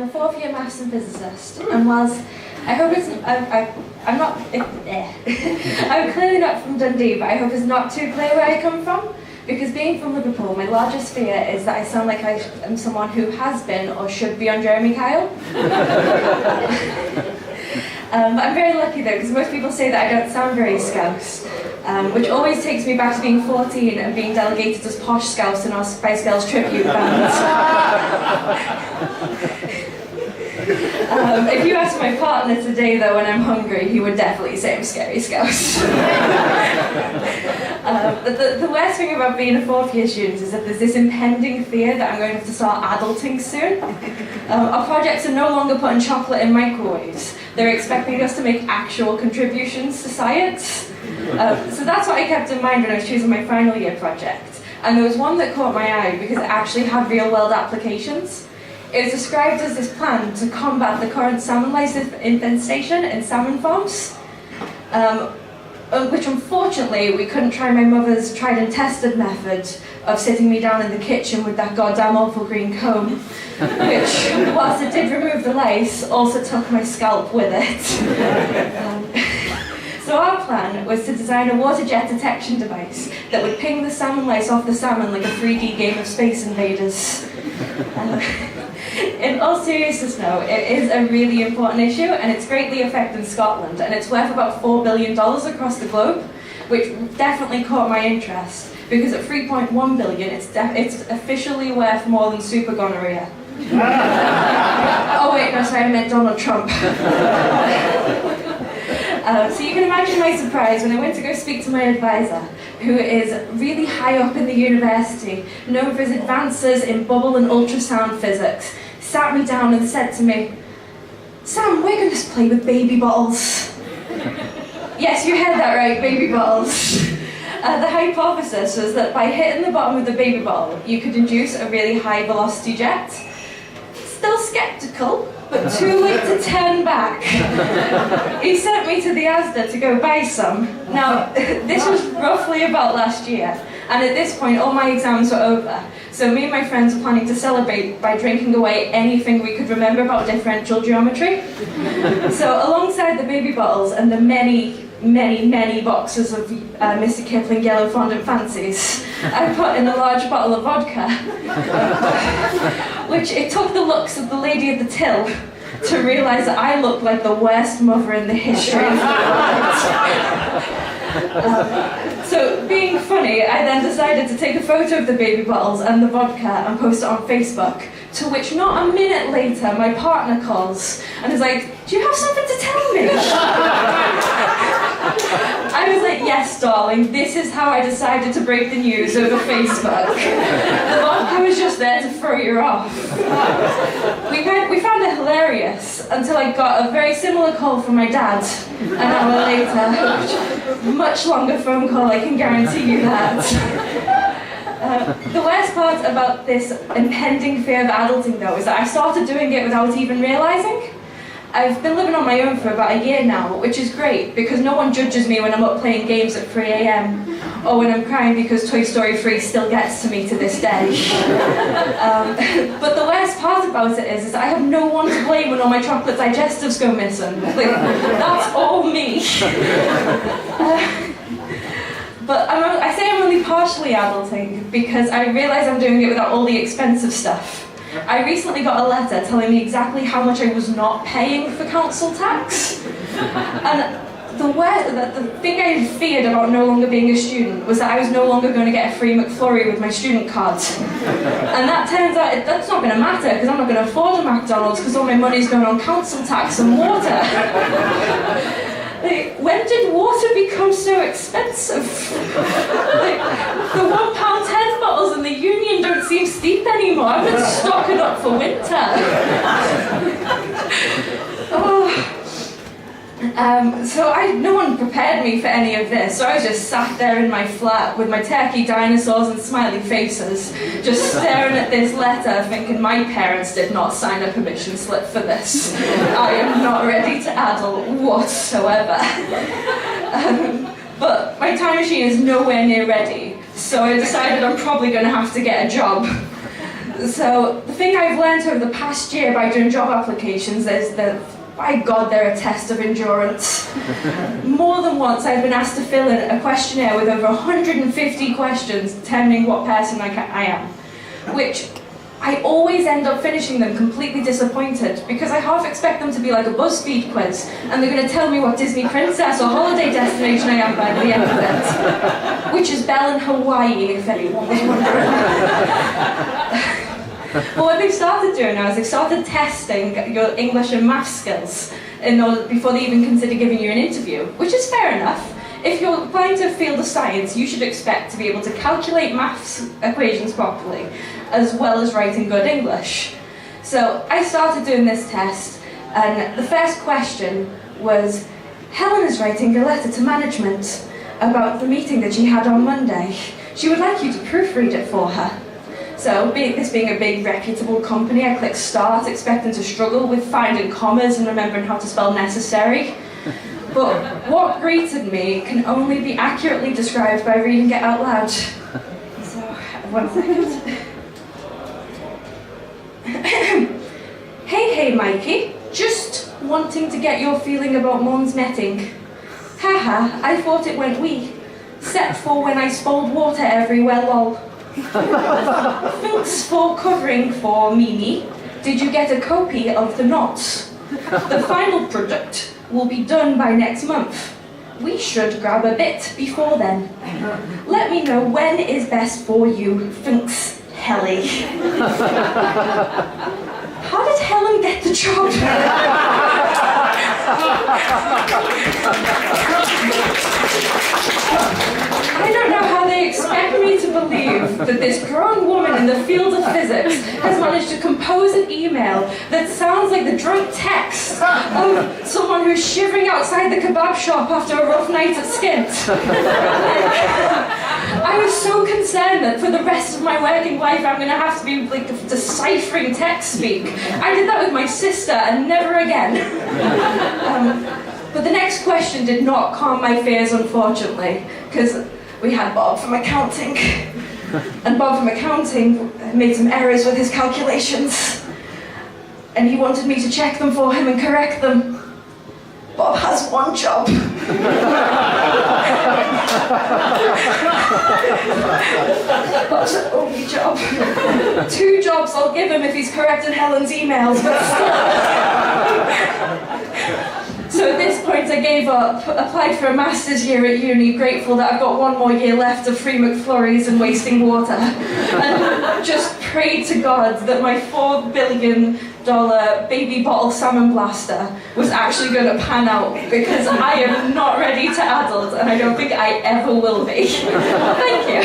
a fourth year maths and physicist, and whilst I hope it's, I'm not, I'm clearly not from Dundee, but I hope it's not too clear where I come from, because being from Liverpool, my largest fear is that I sound like I am someone who has been or should be on Jeremy Kyle. But I'm very lucky though, because most people say that I don't sound very Scouse, which always takes me back to being 14 and being delegated as posh Scouse in our Spice Girls tribute band. If you ask my partner today though when I'm hungry, he would definitely say I'm scary Scouse. But the worst thing about being a fourth year student is that there's this impending fear that I'm going to have to start adulting soon. Our projects are no longer putting chocolate in microwaves. They're expecting us to make actual contributions to science. So that's what I kept in mind when I was choosing my final year project. And there was one that caught my eye because it actually had real world applications. It was described as this plan to combat the current salmon lice infestation in salmon farms, which unfortunately we couldn't try my mother's tried and tested method of sitting me down in the kitchen with that goddamn awful green comb, which, whilst it did remove the lice, also took my scalp with it. So our plan was to design a water jet detection device that would ping the salmon lice off the salmon like a 3D game of Space Invaders. In all seriousness though, it is a really important issue and it's greatly affecting Scotland and it's worth about $4 billion across the globe, which definitely caught my interest because at 3.1 billion it's officially worth more than super gonorrhea. Oh wait, no sorry, I meant Donald Trump. So you can imagine my surprise when I went to go speak to my advisor, who is really high up in the university, known for his advances in bubble and ultrasound physics, sat me down and said to me, "Sam, we're going to play with baby bottles." Yes, you heard that right, baby bottles. The hypothesis was that by hitting the bottom of the baby bottle, you could induce a really high velocity jet. Still skeptical, but too late to turn back. He sent me to the Asda to go buy some. Now, this was roughly about last year, and at this point all my exams were over. So me and my friends were planning to celebrate by drinking away anything we could remember about differential geometry. So alongside the baby bottles and the many boxes of Mr. Kipling Yellow Fondant Fancies, I put in a large bottle of vodka, which it took the looks of the lady at the till to realise that I looked like the worst mother in the history of the world. So being funny, I then decided to take a photo of the baby bottles and the vodka and post it on Facebook, to which not a minute later my partner calls and is like, "Do you have something to tell me?" I was like, "Yes, darling, this is how I decided to break the news over Facebook." The vodka was just there to throw you off. We found it hilarious until I got a very similar call from my dad an hour later. Much longer phone call, I can guarantee you that. The worst part about this impending fear of adulting though is that I started doing it without even realising. I've been living on my own for about a year now, which is great because no one judges me when I'm up playing games at 3 a.m. or when I'm crying because Toy Story 3 still gets to me to this day. But the worst part about it is that I have no one to blame when all my chocolate digestives go missing. Like, that's all me. But I say I'm only partially adulting because I realise I'm doing it without all the expensive stuff. I recently got a letter telling me exactly how much I was not paying for council tax. And the thing I feared about no longer being a student was that I was no longer going to get a free McFlurry with my student card. And that turns out that's not going to matter because I'm not going to afford a McDonald's because all my money's going on council tax and water. Like, when did water become so expensive? Like, the £1.10 bottles in the Union don't seem steep anymore. I've been stocking up for winter. So no one prepared me for any of this, so I just sat there in my flat with my turkey dinosaurs and smiley faces, just staring at this letter thinking my parents did not sign a permission slip for this. I am not ready to adult whatsoever. But my time machine is nowhere near ready, so I decided I'm probably going to have to get a job. So the thing I've learned over the past year by doing job applications is that, by God, they're a test of endurance. More than once I've been asked to fill in a questionnaire with over 150 questions determining what person I am, which I always end up finishing them completely disappointed because I half expect them to be like a BuzzFeed quiz and they're going to tell me what Disney princess or holiday destination I am by the end of it, which is Belle in Hawaii, if anyone was wondering. Well, what they've started doing now is they've started testing your English and math skills before they even consider giving you an interview, which is fair enough. If you're applying to a field of science, you should expect to be able to calculate maths equations properly, as well as writing good English. So I started doing this test, and the first question was, Helen is writing a letter to management about the meeting that she had on Monday. She would like you to proofread it for her. So, this being a big, reputable company, I clicked start, expecting to struggle with finding commas and remembering how to spell necessary. But what greeted me can only be accurately described by reading it out loud. So, 1 second. Hey, Mikey. Just wanting to get your feeling about Mons meeting. Haha, I thought it went wee. Set for when I spoiled water everywhere, lol. Thanks for covering for Mimi. Did you get a copy of the notes? The final product will be done by next month. We should grab a bit before then. Let me know when is best for you. Thanks, Helly. How did Helen get the job? I don't know how they expect me to believe that this grown woman in the field of physics has managed to compose an email that sounds like the drunk text of someone who's shivering outside the kebab shop after a rough night at Skint. I was so concerned that for the rest of my working life I'm going to have to be like deciphering text speak. I did that with my sister and never again. But the next question did not calm my fears, unfortunately, because we had Bob from accounting. And Bob from accounting made some errors with his calculations. And he wanted me to check them for him and correct them. Bob has one job. Bob's only job. 2 jobs I'll give him if he's corrected Helen's emails, but still. So at this point I gave up, applied for a master's year at uni, grateful that I've got 1 more year left of free McFlurries and wasting water, and just prayed to God that my $4 billion baby bottle salmon blaster was actually going to pan out, because I am not ready to adult and I don't think I ever will be. Thank you.